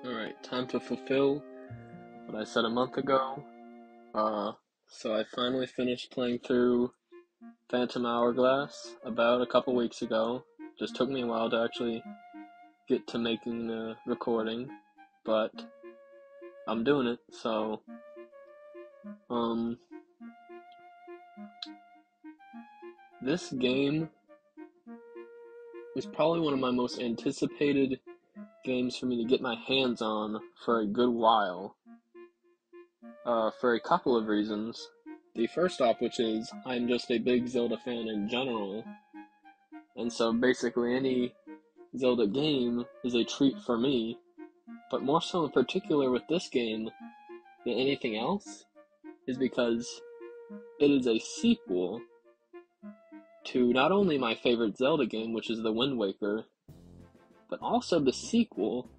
Alright, time to fulfill what I said a month ago. So I finally finished playing through Phantom Hourglass about a couple weeks ago. Just took me a while to actually get to making the recording, but I'm doing it, so, um, this game is probably one of my most anticipated games for me to get my hands on for a good while. For a couple of reasons. The first off, which is I'm just a big Zelda fan in general, and so basically any Zelda game is a treat for me, but more so in particular with this game than anything else is because it is a sequel to not only my favorite Zelda game, which is the Wind Waker, but also the sequel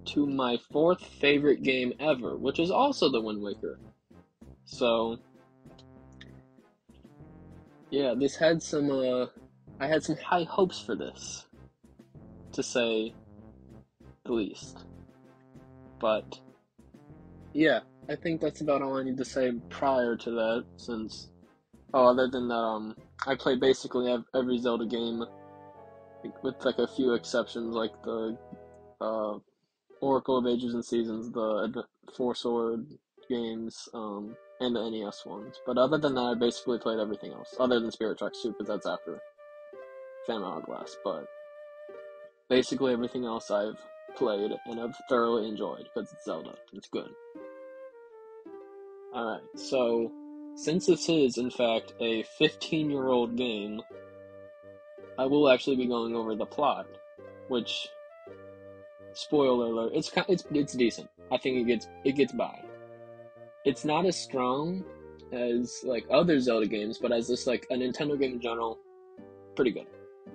to my fourth favorite game ever, which is also the Wind Waker. So, yeah, I had some high hopes for this, to say the least. But, yeah, I think that's about all I need to say prior to that, since, other than that, I play basically every Zelda game, with like a few exceptions, like the, Oracle of Ages and Seasons, the Four Sword games, and the NES ones. But other than that, I basically played everything else, other than Spirit Tracks 2, because that's after Phantom Hourglass. But basically everything else I've played and I've thoroughly enjoyed, because it's Zelda. It's good. Alright, so since this is, in fact, a 15-year-old game, I will actually be going over the plot, which, spoiler alert, it's decent. I think it gets by. It's not as strong as like other Zelda games, but as just like a Nintendo game in general, pretty good,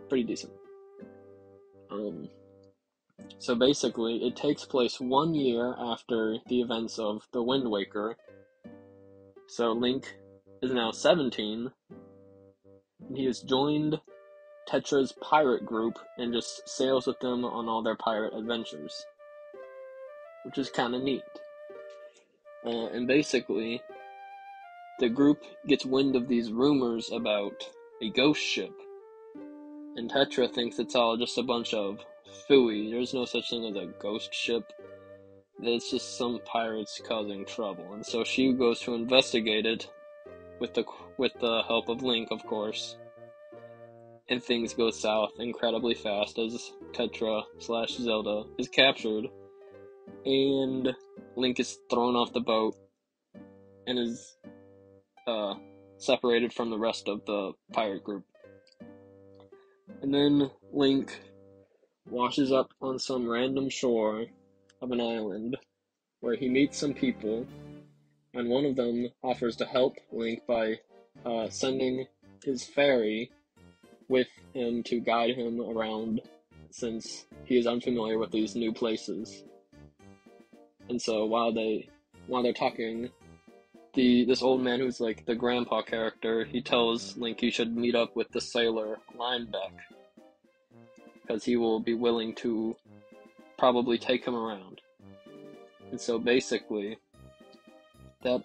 pretty decent. So basically, it takes place 1 year after the events of the Wind Waker. So Link is now 17, and he has joined Tetra's pirate group and just sails with them on all their pirate adventures, which is kind of neat. And basically, the group gets wind of these rumors about a ghost ship, and Tetra thinks it's all just a bunch of phooey. There's no such thing as a ghost ship. It's just some pirates causing trouble, and so she goes to investigate it with the help of Link, of course. And things go south incredibly fast as Tetra/Zelda is captured, and Link is thrown off the boat and is separated from the rest of the pirate group. And then Link washes up on some random shore of an island where he meets some people, and one of them offers to help Link by sending his fairy with him to guide him around, since he is unfamiliar with these new places. And so while they're talking, this old man who's like the grandpa character, he tells Link he should meet up with the sailor Linebeck, because he will be willing to probably take him around. And so basically, that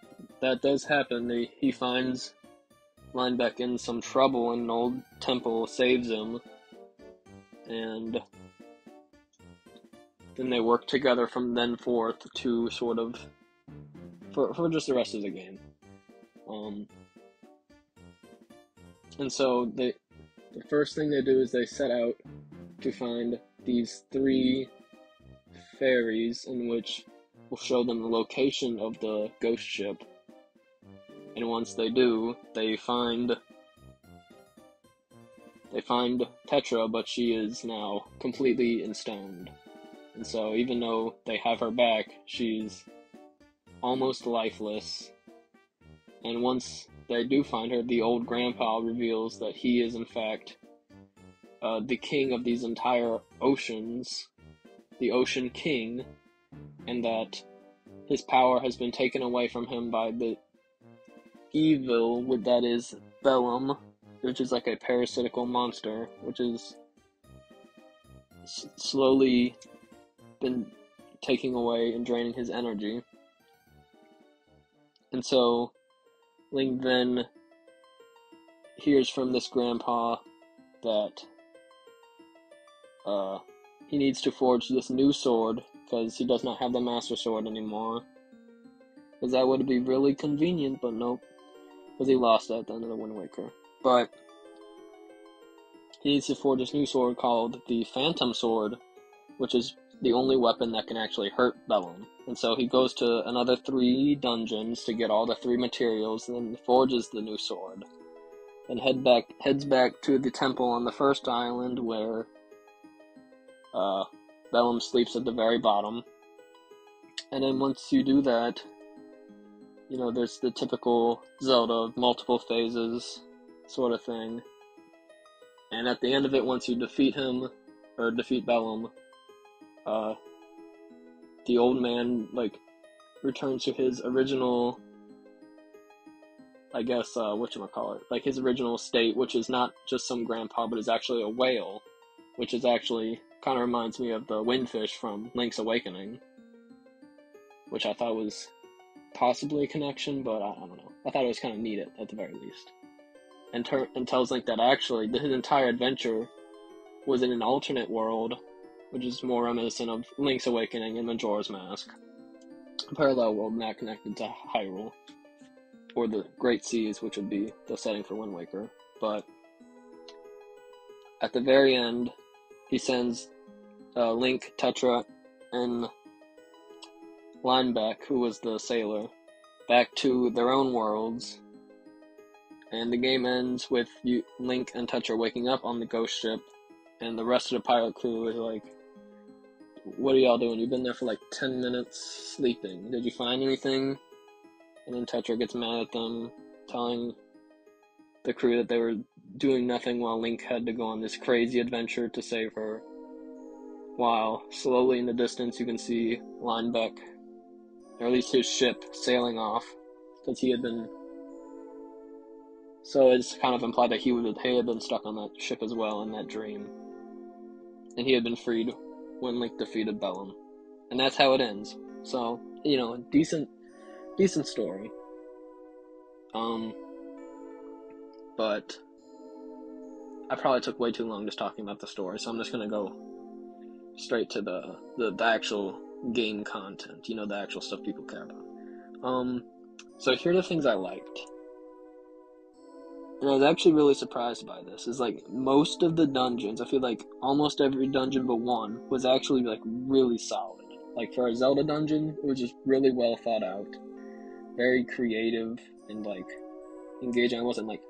does happen. He finds Linebeck in some trouble, and an old temple saves him, and then they work together from then forth to sort of for just the rest of the game. And so the first thing they do is they set out to find these 3 fairies, in which will show them the location of the ghost ship. And once they do, they find Tetra, but she is now completely enstoned. And so even though they have her back, she's almost lifeless. And once they do find her, the old grandpa reveals that he is in fact the king of these entire oceans, the Ocean King, and that his power has been taken away from him by the evil that is Bellum, which is like a parasitical monster, which is slowly been taking away and draining his energy. And so Link then hears from this grandpa that he needs to forge this new sword because he does not have the Master Sword anymore. Because that would be really convenient, but nope. Because he lost it at the end of the Wind Waker. But he needs to forge this new sword called the Phantom Sword, which is the only weapon that can actually hurt Bellum. And so he goes to another 3 dungeons to get all the 3 materials, and then forges the new sword. And heads back to the temple on the first island where Bellum sleeps at the very bottom. And then once you do that, you know, there's the typical Zelda multiple phases sort of thing. And at the end of it, once you defeat him, or defeat Bellum, the old man, like, returns to his original, I guess, whatchamacallit, like his original state, which is not just some grandpa, but is actually a whale, which is actually, kind of reminds me of the windfish from Link's Awakening, which I thought was possibly a connection, but I don't know. I thought it was kind of neat at the very least. And tells Link that actually his entire adventure was in an alternate world, which is more reminiscent of Link's Awakening and Majora's Mask. A parallel world not connected to Hyrule, or the Great Seas, which would be the setting for Wind Waker. But at the very end, he sends Link, Tetra, and Lineback, who was the sailor, back to their own worlds, and the game ends with Link and Tetra waking up on the ghost ship, and the rest of the pirate crew is like, "What are y'all doing? You've been there for like 10 minutes sleeping. Did you find anything?" And then Tetra gets mad at them, telling the crew that they were doing nothing while Link had to go on this crazy adventure to save her. While slowly in the distance you can see Linebeck, or at least his ship, sailing off, because he had been... So it's kind of implied that he had been stuck on that ship as well in that dream. And he had been freed when Link defeated Bellum. And that's how it ends. So, you know, decent story. But I probably took way too long just talking about the story, so I'm just gonna go straight to the actual game content, you know, the actual stuff people care about. So here are the things I liked. And I was actually really surprised by this, is like most of the dungeons, I feel like almost every dungeon but one was actually like really solid. Like for a Zelda dungeon, it was just really well thought out, very creative and like engaging. I wasn't like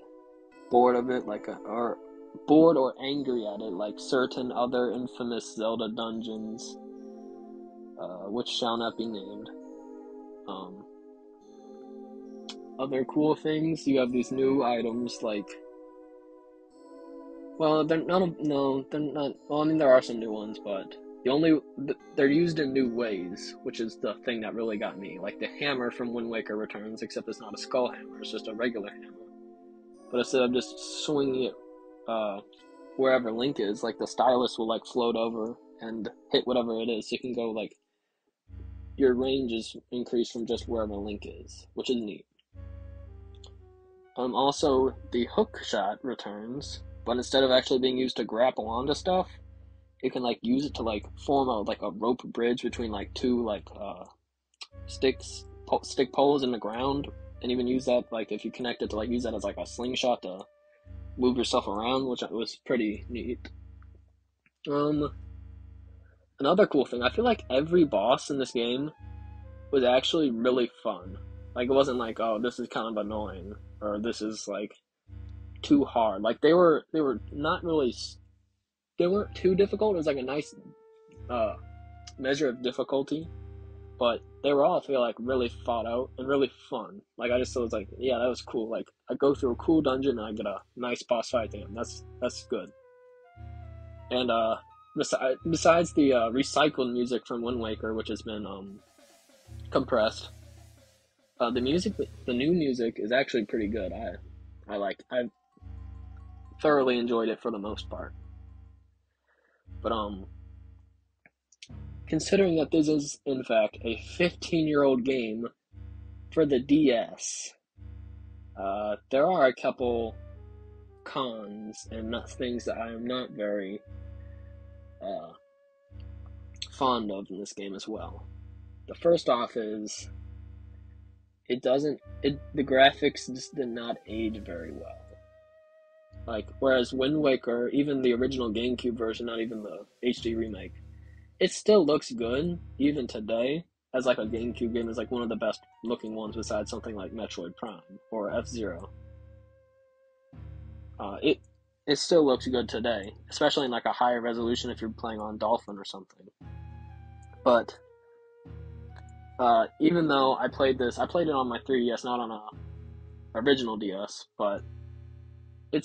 bored of it, or bored or angry at it, like certain other infamous Zelda dungeons, which shall not be named. Other cool things, you have these new items like, well, they're not, well, I mean, there are some new ones, but they're used in new ways, which is the thing that really got me. Like the hammer from Wind Waker returns, except it's not a skull hammer, it's just a regular hammer. But instead of just swinging it wherever Link is, like the stylus will like float over and hit whatever it is, so you can go like, your range is increased from just wherever Link is, which is neat. Also, the hook shot returns, but instead of actually being used to grapple onto stuff, you can like use it to like form a rope bridge between like two like stick poles in the ground, and even use that like if you connect it to like use that as like a slingshot to move yourself around, which was pretty neat. Another cool thing, I feel like every boss in this game was actually really fun. Like, it wasn't like, oh, this is kind of annoying, or this is, like, too hard. Like, they were not really, they weren't too difficult. It was, like, a nice, measure of difficulty, but they were all, I feel like, really thought out and really fun. Like, I just was like, yeah, that was cool. Like, I go through a cool dungeon and I get a nice boss fight at the end. That's good. And, besides the, recycled music from Wind Waker, which has been, compressed, the new music is actually pretty good. I thoroughly enjoyed it for the most part. But considering that this is, in fact, a 15-year-old game for the DS, there are a couple cons and things that I am not very fond of in this game as well. The first off is the graphics just did not age very well. Like, whereas Wind Waker, even the original GameCube version, not even the HD remake, it still looks good, even today, as like a GameCube game is like one of the best looking ones besides something like Metroid Prime or F-Zero. It still looks good today, especially in like a higher resolution if you're playing on Dolphin or something. But even though I played it on my 3DS, not on a original DS, but it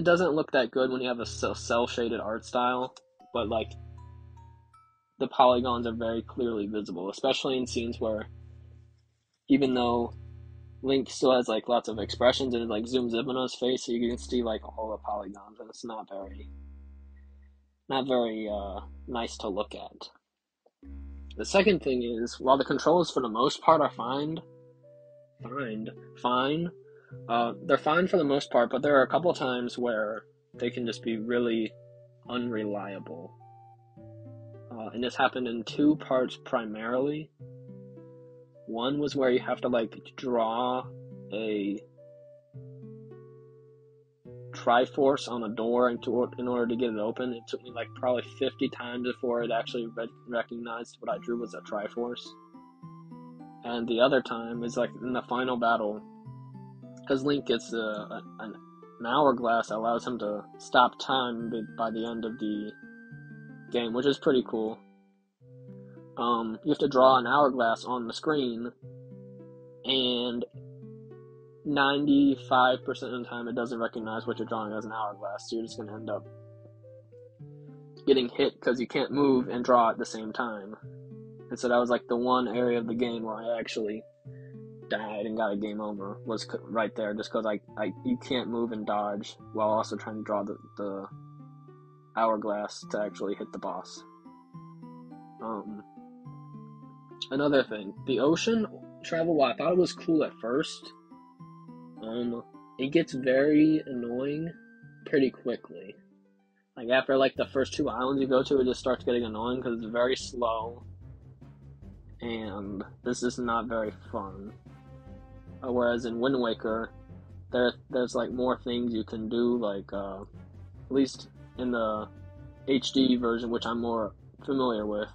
doesn't look that good when you have a cell shaded art style, but like the polygons are very clearly visible, especially in scenes where even though Link still has like lots of expressions and it like zooms in on his face, so you can see like all the polygons, and it's not very nice to look at. The second thing is, while the controls for the most part are fine, they're fine for the most part, but there are a couple times where they can just be really unreliable. And this happened in two parts primarily. One was where you have to like draw a Triforce on a door in order to get it open. It took me like probably 50 times before it actually recognized what I drew was a Triforce. And the other time is like in the final battle, because Link gets an hourglass that allows him to stop time by the end of the game, which is pretty cool. You have to draw an hourglass on the screen, and 95% of the time it doesn't recognize what you're drawing as an hourglass, so you're just going to end up getting hit because you can't move and draw at the same time. And so that was like the one area of the game where I actually died and got a game over, was right there, just because you can't move and dodge while also trying to draw the hourglass to actually hit the boss. Another thing, the ocean travel, while I thought it was cool at first, it gets very annoying pretty quickly. Like after like the first two islands you go to, it just starts getting annoying because it's very slow, and this is not very fun. Whereas in Wind Waker, there's like more things you can do, like at least in the HD version, which I'm more familiar with.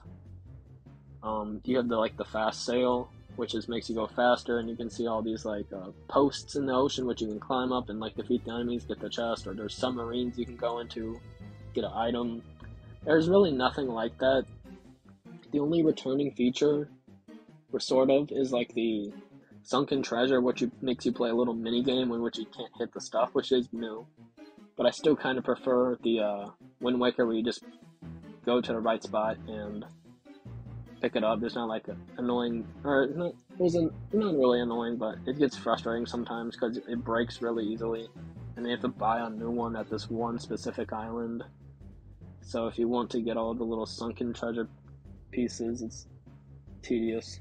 You have the fast sail, which makes you go faster, and you can see all these like posts in the ocean which you can climb up and like defeat the enemies, get the chest, or there's submarines you can go into, get an item. There's really nothing like that. The only returning feature, or sort of, is like the sunken treasure, which makes you play a little mini game in which you can't hit the stuff, which is new. But I still kind of prefer the Wind Waker, where you just go to the right spot and pick it up. There's not like annoying, or not really annoying, but it gets frustrating sometimes because it breaks really easily, and you have to buy a new one at this one specific island. So if you want to get all the little sunken treasure pieces, it's tedious.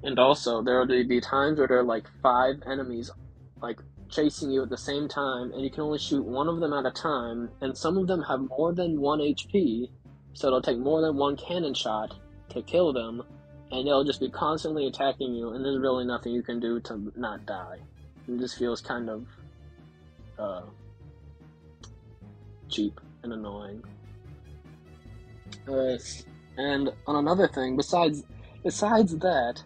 And also, there will be times where there are like 5 enemies like chasing you at the same time, and you can only shoot one of them at a time, and some of them have more than 1 HP, so it'll take more than 1 cannon shot to kill them, and they'll just be constantly attacking you, and there's really nothing you can do to not die. It just feels kind of cheap and annoying. And on another thing, besides that,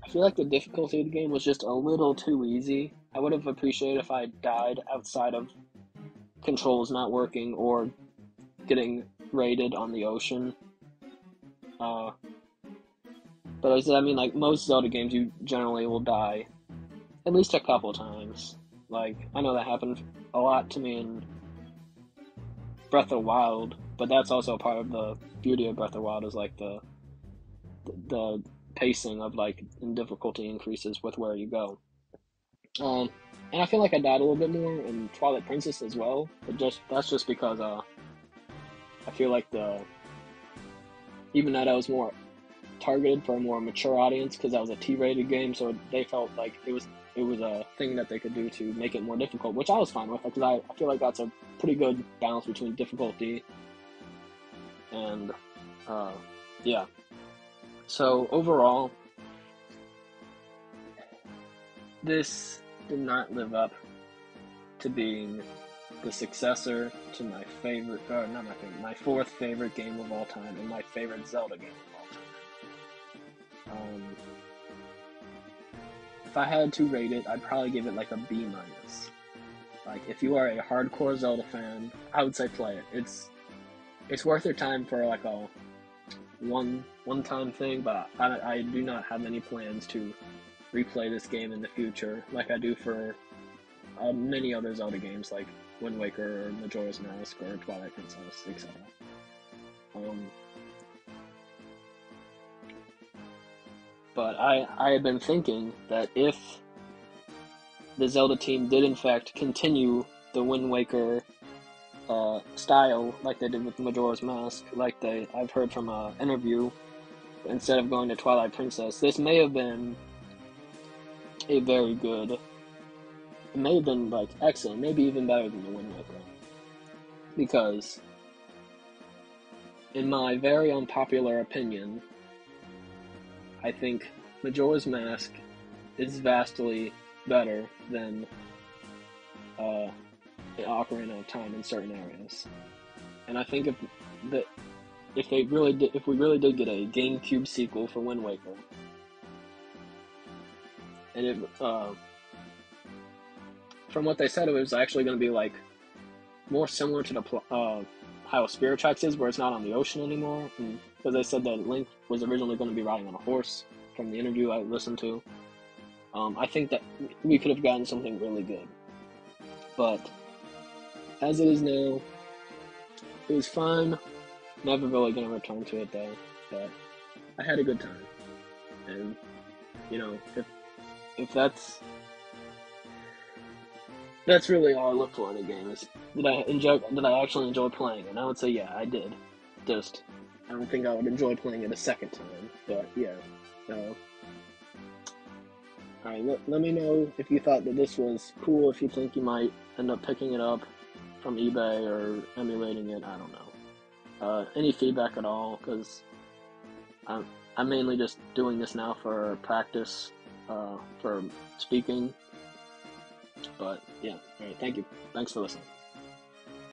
I feel like the difficulty of the game was just a little too easy. I would have appreciated if I died outside of controls not working or getting raided on the ocean. But I mean, like most Zelda games, you generally will die at least a couple times. Like, I know that happened a lot to me in Breath of the Wild, but that's also part of the beauty of Breath of the Wild, is like the pacing of like and difficulty increases with where you go. And I feel like I died a little bit more in Twilight Princess as well, but that's just because I feel like even that I was more targeted for a more mature audience because that was a T-rated game, so they felt like it was a thing that they could do to make it more difficult, which I was fine with because I feel like that's a pretty good balance between difficulty and yeah. So overall, this did not live up to being the successor to my favorite, or not my favorite, my fourth favorite game of all time and my favorite Zelda game of all time. If I had to rate it, I'd probably give it like a B minus. Like, if you are a hardcore Zelda fan, I would say play it. It's worth your time for like a one-time thing, but I do not have any plans to replay this game in the future like I do for many other Zelda games like Wind Waker or Majora's Mask or Twilight Princess, etc. But I had been thinking that if the Zelda team did in fact continue the Wind Waker style like they did with Majora's Mask, like I've heard from an interview, instead of going to Twilight Princess, this may have been a very good, it may have been like excellent, maybe even better than the Wind Waker. Because, in my very unpopular opinion, I think Majora's Mask is vastly better than Ocarina of Time in certain areas, and I think if we really did get a GameCube sequel for Wind Waker, and it from what they said, it was actually going to be like more similar to the how Spirit Tracks is, where it's not on the ocean anymore, because they said that Link was originally going to be riding on a horse from the interview I listened to. I think that we could have gotten something really good, but as it is now, it was fun. Never really going to return to it though, but I had a good time. And, you know, if that's really all I look for in a game, is did I actually enjoy playing it? And I would say yeah, I did. Just, I don't think I would enjoy playing it a second time, but yeah. Alright, let me know if you thought that this was cool, if you think you might end up picking it up from eBay or emulating it, I don't know. Any feedback at all, because I'm mainly just doing this now for practice, for speaking. But yeah, alright, thank you. Thanks for listening.